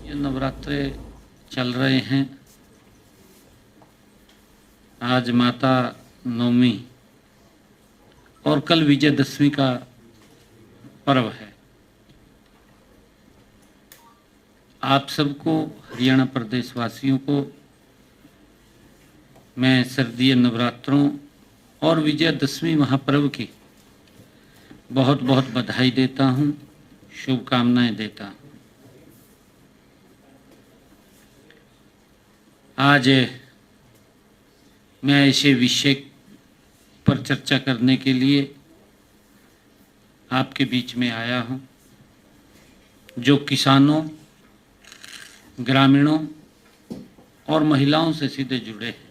ये नवरात्रे चल रहे हैं। आज माता नवमी और कल विजयदशमी का पर्व है। आप सबको, हरियाणा प्रदेश वासियों को मैं शारदीय नवरात्रों और विजयदशमी महापर्व की बहुत बहुत बधाई देता हूँ, शुभकामनाएं देता हूँ। आज मैं ऐसे विषय पर चर्चा करने के लिए आपके बीच में आया हूँ जो किसानों, ग्रामीणों और महिलाओं से सीधे जुड़े हैं।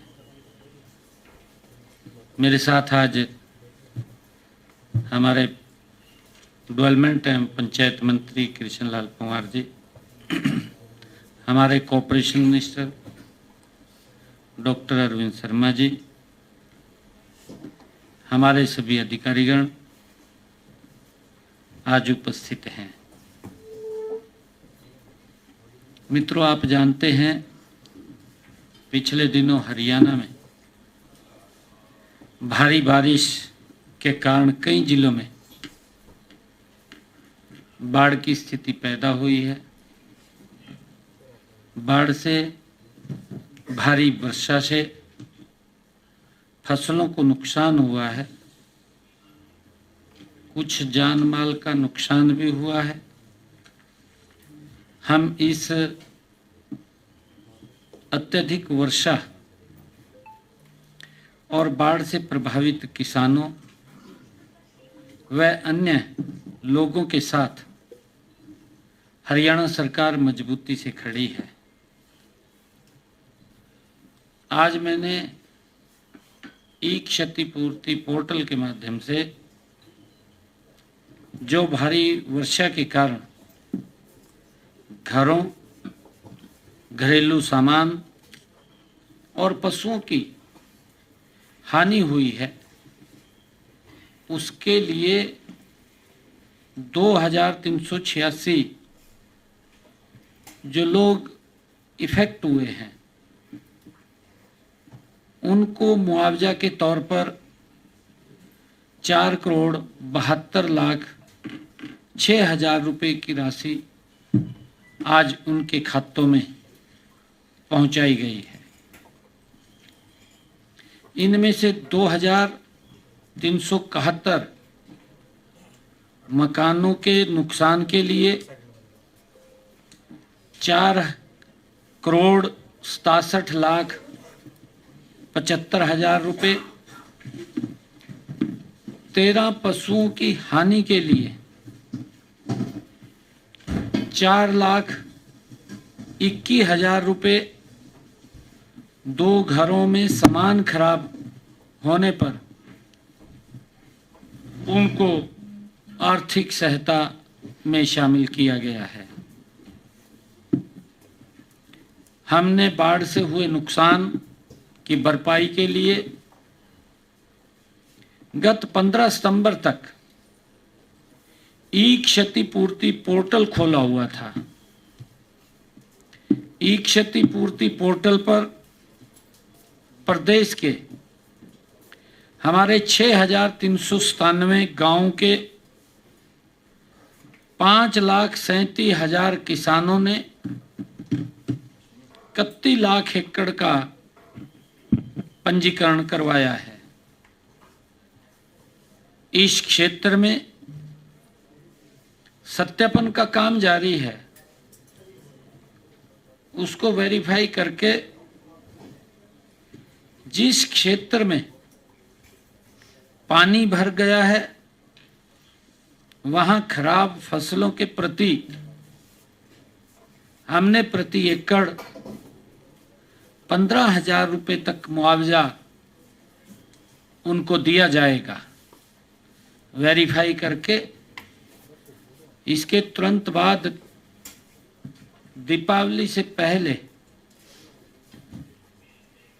मेरे साथ आज हमारे डेवलपमेंट एवं पंचायत मंत्री कृष्ण लाल पंवार जी, हमारे corporation minister doctor Arvind Sharma ji, हमारे सभी अधिकारीगण आज उपस्थित हैं। मित्रों, आप जानते हैं पिछले दिनों हरियाणा में भारी बारिश के कारण कई जिलों में बाढ़ की स्थिति पैदा हुई है। बाढ़ से, भारी वर्षा से फसलों को नुकसान हुआ है, कुछ जान माल का नुकसान भी हुआ है। हम इस अत्यधिक वर्षा और बाढ़ से प्रभावित किसानों व अन्य लोगों के साथ हरियाणा सरकार मजबूती से खड़ी है। आज मैंने ई क्षतिपूर्ति पोर्टल के माध्यम से जो भारी वर्षा के कारण घरों, घरेलू सामान और पशुओं की हानि हुई है, उसके लिए 2386 जो लोग इफेक्ट हुए हैं उनको मुआवजा के तौर पर 4,72,06,000 रुपये की राशि आज उनके खातों में पहुंचाई गई है। इनमें से 2,371 मकानों के नुकसान के लिए 4,67,75,000 रुपये, 13 पशुओं की हानि के लिए 4,21,000 रुपये, 2 घरों में सामान खराब होने पर उनको आर्थिक सहायता में शामिल किया गया है। हमने बाढ़ से हुए नुकसान की भरपाई के लिए गत 15 सितंबर तक ई क्षतिपूर्ति पोर्टल खोला हुआ था। ई क्षतिपूर्ति पोर्टल पर प्रदेश के हमारे 6,397 गांव के 5,37,000 किसानों ने 31 लाख एकड़ का पंजीकरण करवाया है। इस क्षेत्र में सत्यापन का काम जारी है। उसको वेरीफाई करके जिस क्षेत्र में पानी भर गया है वहां खराब फसलों के प्रति हमने प्रति एकड़ 15,000 रुपये तक मुआवजा उनको दिया जाएगा। वेरीफाई करके इसके तुरंत बाद दीपावली से पहले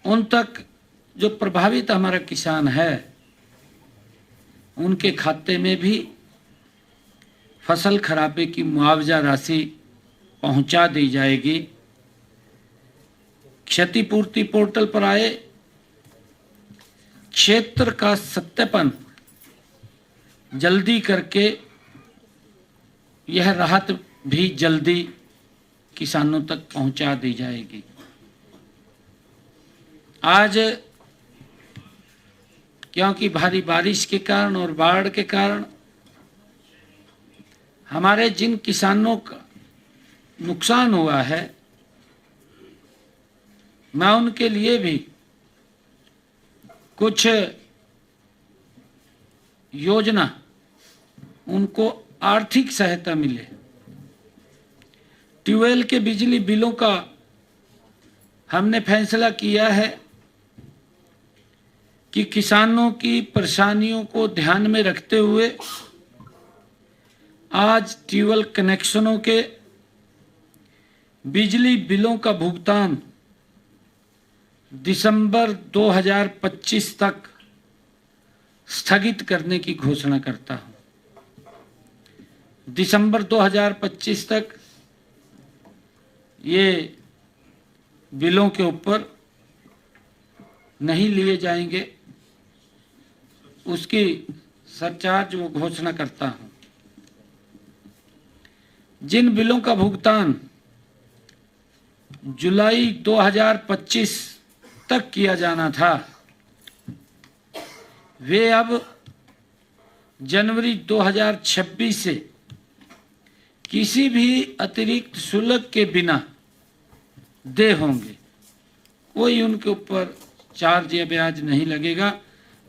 उन तक जो प्रभावित हमारा किसान है उनके खाते में भी फसल खराबे की मुआवजा राशि पहुंचा दी जाएगी। क्षतिपूर्ति पोर्टल पर आए क्षेत्र का सत्यापन जल्दी करके यह राहत भी जल्दी किसानों तक पहुंचा दी जाएगी। आज क्योंकि भारी बारिश के कारण और बाढ़ के कारण हमारे जिन किसानों का नुकसान हुआ है, मैं उनके लिए भी कुछ योजना, उनको आर्थिक सहायता मिले। ट्यूबवेल के बिजली बिलों का हमने फैसला किया है कि किसानों की परेशानियों को ध्यान में रखते हुए आज ट्यूबवेल कनेक्शनों के बिजली बिलों का भुगतान दिसंबर 2025 तक स्थगित करने की घोषणा करता हूं। दिसंबर 2025 तक ये बिलों के ऊपर नहीं लिए जाएंगे, उसकी सरचार्ज वो घोषणा करता हूं। जिन बिलों का भुगतान जुलाई 2025 तक किया जाना था, वे अब जनवरी 2026 से किसी भी अतिरिक्त शुल्क के बिना दे होंगे। कोई उनके ऊपर चार्ज या ब्याज नहीं लगेगा।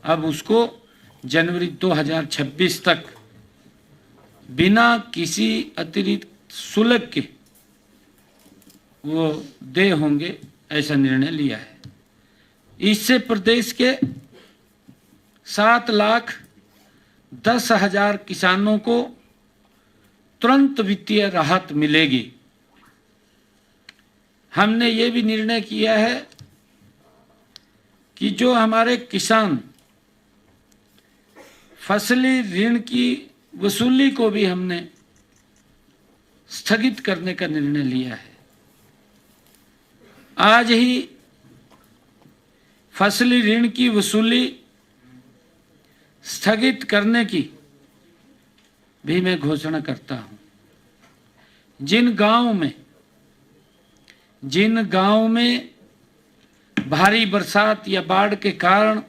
अब उसको जनवरी 2026 तक बिना किसी अतिरिक्त शुल्क के वो दे होंगे, ऐसा निर्णय लिया है। इससे प्रदेश के 7,10,000 किसानों को तुरंत वित्तीय राहत मिलेगी। हमने ये भी निर्णय किया है कि जो हमारे किसान फसली ऋण की वसूली को भी हमने स्थगित करने का निर्णय लिया है। आज ही फसली ऋण की वसूली स्थगित करने की भी मैं घोषणा करता हूं। जिन गांवों में भारी बरसात या बाढ़ के कारण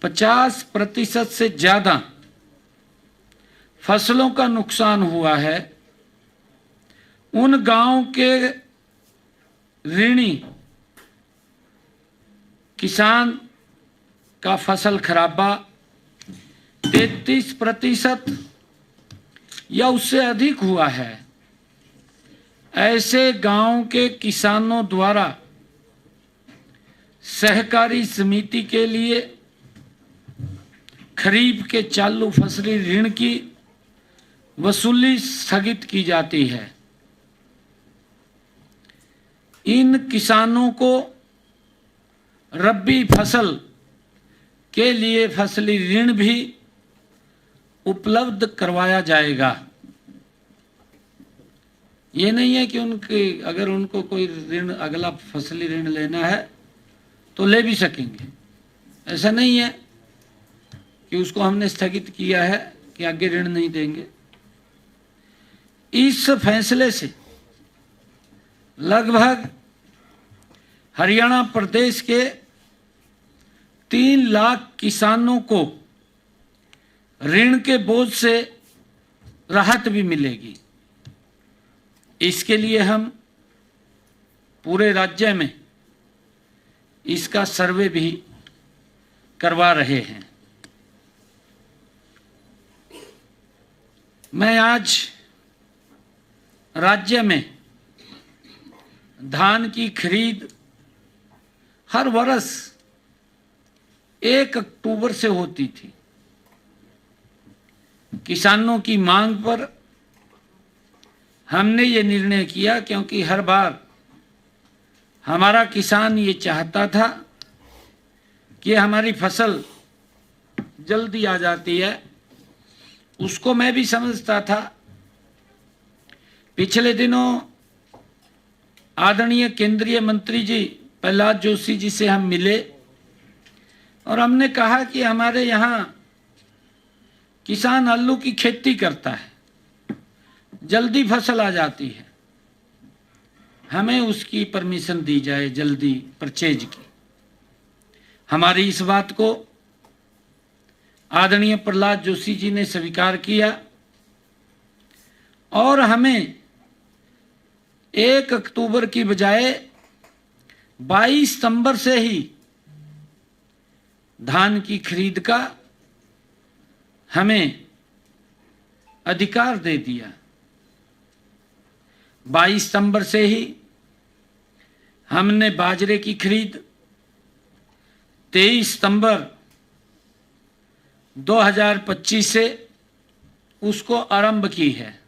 50% से ज्यादा फसलों का नुकसान हुआ है, उन गांवों के ऋणी किसान का फसल खराबा 33% या उससे अधिक हुआ है। ऐसे गांव के किसानों द्वारा सहकारी समिति के लिए खरीफ के चालू फसली ऋण की वसूली स्थगित की जाती है। इन किसानों को रबी फसल के लिए फसली ऋण भी उपलब्ध करवाया जाएगा। ये नहीं है कि अगर उनको कोई ऋण, अगला फसली ऋण लेना है तो ले भी सकेंगे। ऐसा नहीं है कि उसको हमने स्थगित किया है कि आगे ऋण नहीं देंगे। इस फैसले से लगभग हरियाणा प्रदेश के 3 लाख किसानों को ऋण के बोझ से राहत भी मिलेगी। इसके लिए हम पूरे राज्य में इसका सर्वे भी करवा रहे हैं। मैं आज राज्य में धान की खरीद हर वर्ष 1 अक्टूबर से होती थी। किसानों की मांग पर हमने ये निर्णय किया, क्योंकि हर बार हमारा किसान ये चाहता था कि हमारी फसल जल्दी आ जाती है। उसको मैं भी समझता था, पिछले दिनों आदरणीय केंद्रीय मंत्री जी प्रहलाद जोशी जी से हम मिले और हमने कहा कि हमारे यहाँ किसान आलू की खेती करता है, जल्दी फसल आ जाती है, हमें उसकी परमिशन दी जाए जल्दी परचेज की। हमारी इस बात को आदरणीय प्रहलाद जोशी जी ने स्वीकार किया और हमें 1 अक्टूबर की बजाय 22 सितंबर से ही धान की खरीद का हमें अधिकार दे दिया। 22 सितंबर से ही हमने बाजरे की खरीद 23 सितंबर 2025 से उसको आरंभ की है।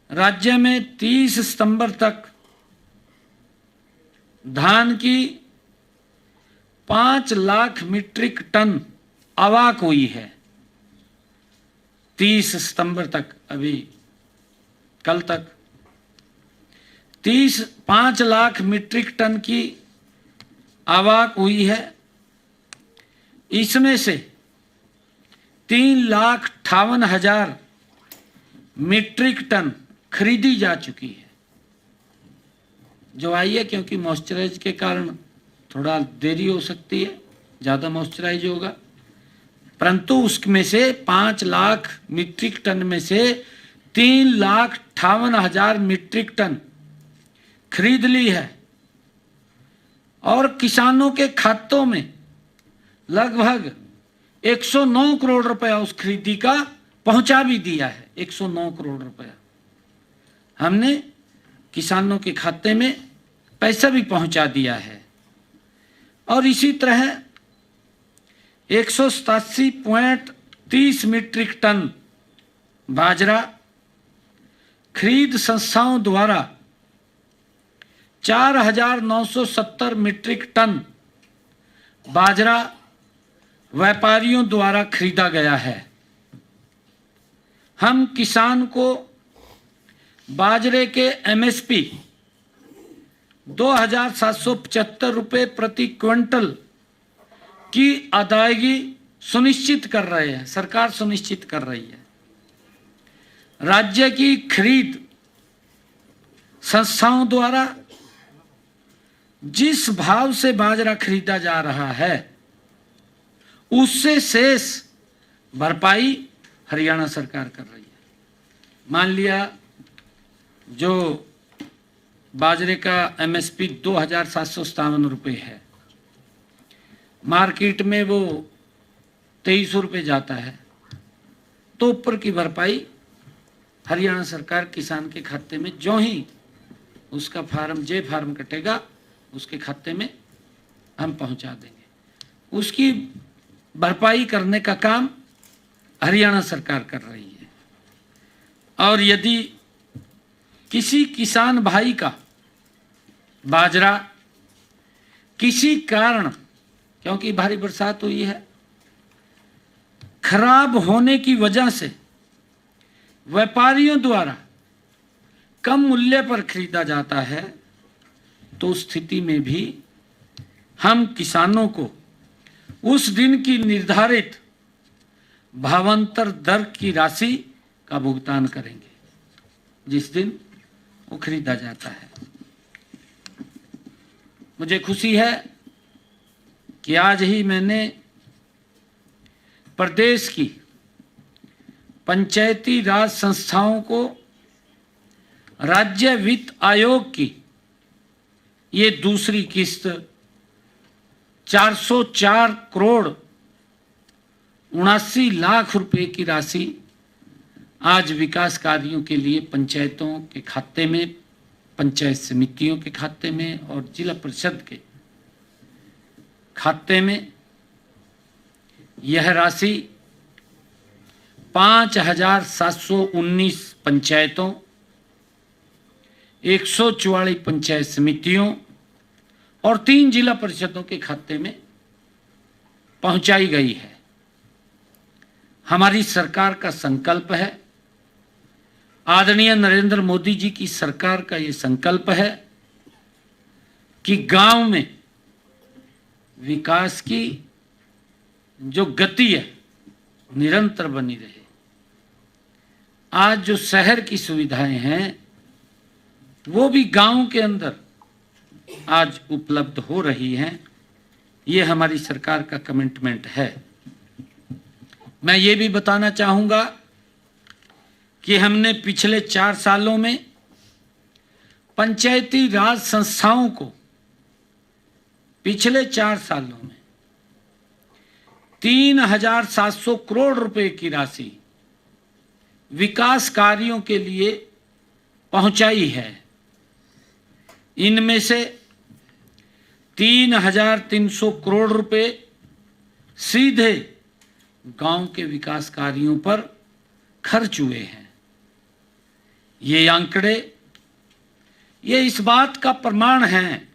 राज्य में 30 सितंबर तक धान की 5 लाख मीट्रिक टन आवक हुई है। 30 सितंबर तक, अभी कल तक 5 लाख मीट्रिक टन की आवक हुई है। इसमें से 3,58,000 मीट्रिक टन खरीदी जा चुकी है, जो आई है, क्योंकि मॉइस्चराइज के कारण थोड़ा देरी हो सकती है, ज़्यादा मॉइस्चराइज होगा, परंतु उसमें से 5 लाख मीट्रिक टन में से 3,58,000 मीट्रिक टन खरीद ली है और किसानों के खातों में लगभग 109 करोड़ रुपया उस खरीदी का पहुंचा भी दिया है। 109 करोड़ रुपया हमने किसानों के खाते में पैसा भी पहुंचा दिया है। और इसी तरह 187.30 मीट्रिक टन बाजरा खरीद संस्थाओं द्वारा 4,970 मीट्रिक टन बाजरा व्यापारियों द्वारा खरीदा गया है। हम किसान को बाजरे के एमएसपी 2,775 रुपये प्रति क्विंटल की अदायगी सुनिश्चित कर रहे हैं, सरकार सुनिश्चित कर रही है। राज्य की खरीद संस्थाओं द्वारा जिस भाव से बाजरा खरीदा जा रहा है उससे शेष भरपाई हरियाणा सरकार कर रही है। मान लिया जो बाजरे का एमएसपी 2,757 रुपये है, मार्केट में वो 2300 रुपये जाता है, तो ऊपर की भरपाई हरियाणा सरकार किसान के खाते में जो ही उसका फार्म कटेगा उसके खाते में हम पहुंचा देंगे। उसकी भरपाई करने का काम हरियाणा सरकार कर रही है। और यदि किसी किसान भाई का बाजरा किसी कारण, क्योंकि भारी बरसात हुई है, खराब होने की वजह से व्यापारियों द्वारा कम मूल्य पर खरीदा जाता है, तो उस स्थिति में भी हम किसानों को उस दिन की निर्धारित भावांतर दर की राशि का भुगतान करेंगे जिस दिन वो खरीदा जाता है। मुझे खुशी है कि आज ही मैंने प्रदेश की पंचायती राज संस्थाओं को राज्य वित्त आयोग की ये दूसरी किस्त 404 करोड़ 79 लाख रुपए की राशि आज विकास कार्यों के लिए पंचायतों के खाते में, पंचायत समितियों के खाते में और जिला परिषद के खाते में यह राशि 5,719 पंचायतों, 144 पंचायत समितियों और 3 जिला परिषदों के खाते में पहुंचाई गई है। हमारी सरकार का संकल्प है आदरणीय नरेंद्र मोदी जी की सरकार का ये संकल्प है कि गांव में विकास की जो गति है निरंतर बनी रहे। आज जो शहर की सुविधाएं हैं वो भी गांव के अंदर आज उपलब्ध हो रही हैं। ये हमारी सरकार का कमिटमेंट है। मैं ये भी बताना चाहूँगा कि हमने पिछले 4 सालों में पंचायती राज संस्थाओं को पिछले 4 सालों में 3,700 करोड़ रुपए की राशि विकास कार्यों के लिए पहुंचाई है। इनमें से 3,300 करोड़ रुपए सीधे गांव के विकास कार्यों पर खर्च हुए हैं। ये आंकड़े ये इस बात का प्रमाण है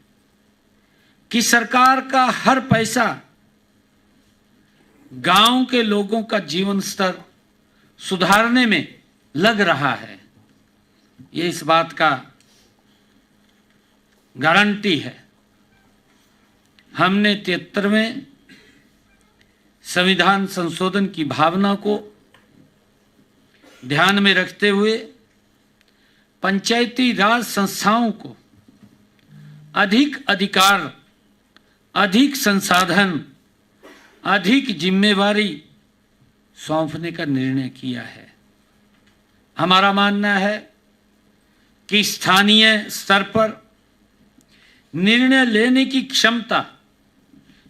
कि सरकार का हर पैसा गांव के लोगों का जीवन स्तर सुधारने में लग रहा है। ये इस बात का गारंटी है। हमने 73वें संविधान संशोधन की भावना को ध्यान में रखते हुए पंचायती राज संस्थाओं को अधिक अधिकार, अधिक संसाधन, अधिक जिम्मेवारी सौंपने का निर्णय किया है। हमारा मानना है कि स्थानीय स्तर पर निर्णय लेने की क्षमता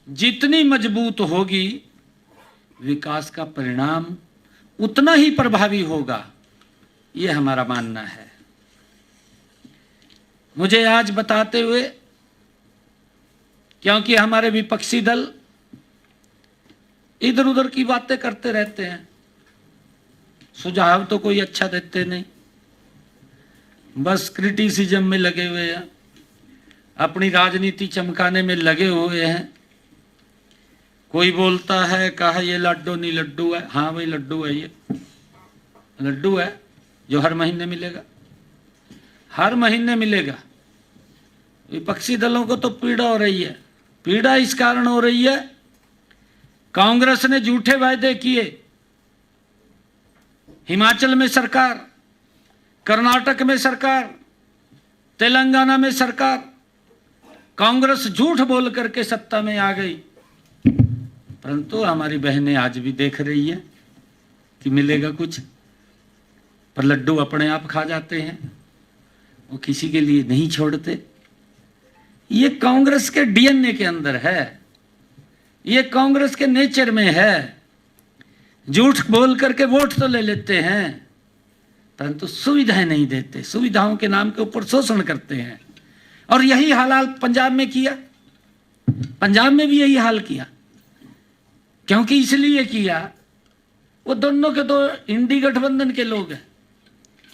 जितनी मजबूत होगी, विकास का परिणाम उतना ही प्रभावी होगा। ये हमारा मानना है। मुझे आज बताते हुए, क्योंकि हमारे विपक्षी दल इधर उधर की बातें करते रहते हैं, सुझाव तो कोई अच्छा देते नहीं, बस क्रिटिसिज्म में लगे हुए हैं, अपनी राजनीति चमकाने में लगे हुए हैं। कोई बोलता है कहा ये लड्डू नहीं लड्डू है। हाँ भाई लड्डू है, ये लड्डू है जो हर महीने मिलेगा, हर महीने मिलेगा। विपक्षी दलों को तो पीड़ा हो रही है। पीड़ा इस कारण हो रही है, कांग्रेस ने झूठे वायदे किए। हिमाचल में सरकार, कर्नाटक में सरकार, तेलंगाना में सरकार, कांग्रेस झूठ बोल करके सत्ता में आ गई। परंतु हमारी बहनें आज भी देख रही है कि मिलेगा कुछ, पर लड्डू अपने आप खा जाते हैं, वो किसी के लिए नहीं छोड़ते। ये कांग्रेस के डीएनए के अंदर है, ये कांग्रेस के नेचर में है। झूठ बोल करके वोट तो ले लेते हैं, परंतु सुविधाएं नहीं देते, सुविधाओं के नाम के ऊपर शोषण करते हैं। और यही हाल पंजाब में किया, पंजाब में भी यही हाल किया। क्योंकि इसलिए किया, वो दोनों के दो इंडी गठबंधन के लोग हैं,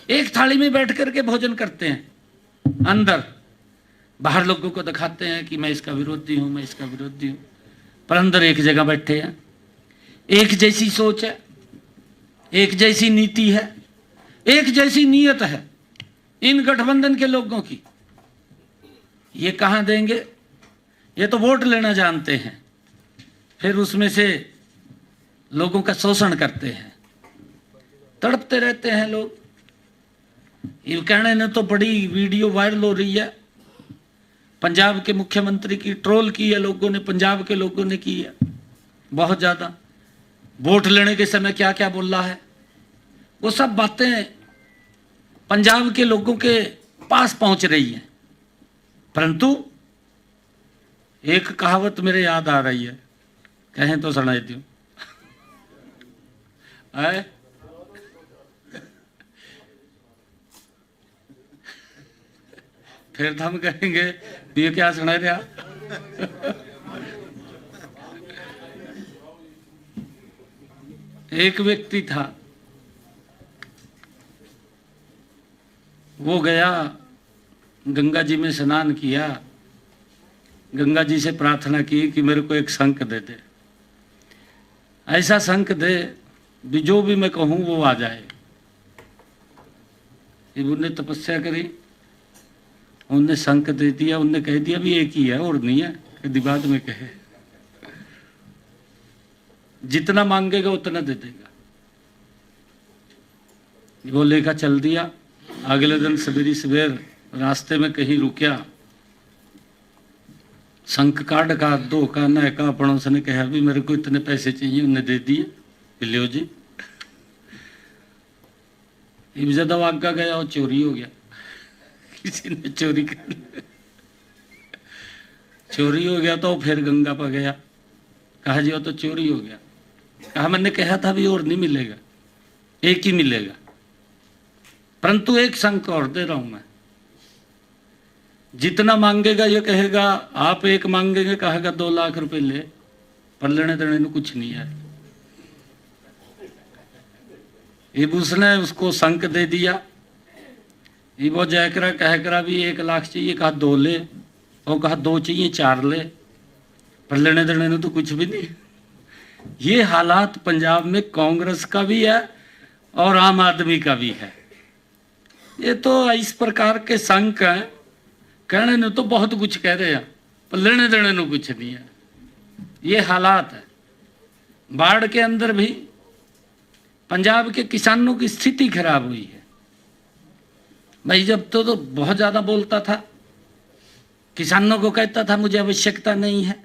एक थाली में बैठ करके भोजन करते हैं, अंदर बाहर लोगों को दिखाते हैं कि मैं इसका विरोधी हूं, मैं इसका विरोधी हूं, पर अंदर एक जगह बैठे हैं। एक जैसी सोच है, एक जैसी नीति है, एक जैसी नीयत है इन गठबंधन के लोगों की। ये कहां देंगे? ये तो वोट लेना जानते हैं, फिर उसमें से लोगों का शोषण करते हैं, तड़पते रहते हैं लोग। ये कहने ने तो बड़ी वीडियो वायरल हो रही है, पंजाब के मुख्यमंत्री की ट्रोल की है लोगों ने, पंजाब के लोगों ने की है बहुत ज्यादा। वोट लेने के समय क्या क्या बोल रहा है, वो सब बातें पंजाब के लोगों के पास पहुंच रही हैं। परंतु एक कहावत मेरे याद आ रही है, कहें तो सुनाई दूं। फिर हम कहेंगे ये क्या सुना रहा। एक व्यक्ति था, वो गया गंगा जी में स्नान किया, गंगा जी से प्रार्थना की कि मेरे को एक शंख दे दे, ऐसा शंख दे भी जो भी मैं कहूँ वो आ जाए। जब उन्हें तपस्या करी, उनने संक दे दिया, उनने कह दिया भी एक ही है और नहीं है, कभी बाद में कहे। जितना मांगेगा उतना दे देगा। वो लेकर चल दिया। अगले दिन सवेरी सवेर रास्ते में कहीं रुकिया, शंख काट का दो का न का पड़ोस ने कहा भी मेरे को इतने पैसे चाहिए, उन्हें दे दिए, लियो जी। ज्यादा वागा गया और चोरी हो गया, किसी ने चोरी कर लिया। चोरी हो गया तो फिर गंगा पर गया, कहा जी वो तो चोरी हो गया। कहा मैंने कहा था भी और नहीं मिलेगा, एक ही मिलेगा, परंतु एक शंख और दे रहा हूं मैं। जितना मांगेगा ये कहेगा आप एक मांगेंगे, कहेगा 2 लाख रुपए ले, पर लेने देने में कुछ नहीं है। ये उसने उसको शंख दे दिया। ये वो जयकरा कह करा भी 1 लाख चाहिए, कहा 2 ले, और कहा 2 चाहिए 4 ले, पर लेने देने में तो कुछ भी नहीं। ये हालात पंजाब में कांग्रेस का भी है और आम आदमी का भी है। ये तो इस प्रकार के शंख हैं, कहने ने तो बहुत कुछ कह रहे हैं, पर लेने देने में कुछ नहीं है। ये हालात है। बाढ़ के अंदर भी पंजाब के किसानों की स्थिति खराब हुई है। भाई जब तो बहुत ज्यादा बोलता था, किसानों को कहता था मुझे आवश्यकता नहीं है,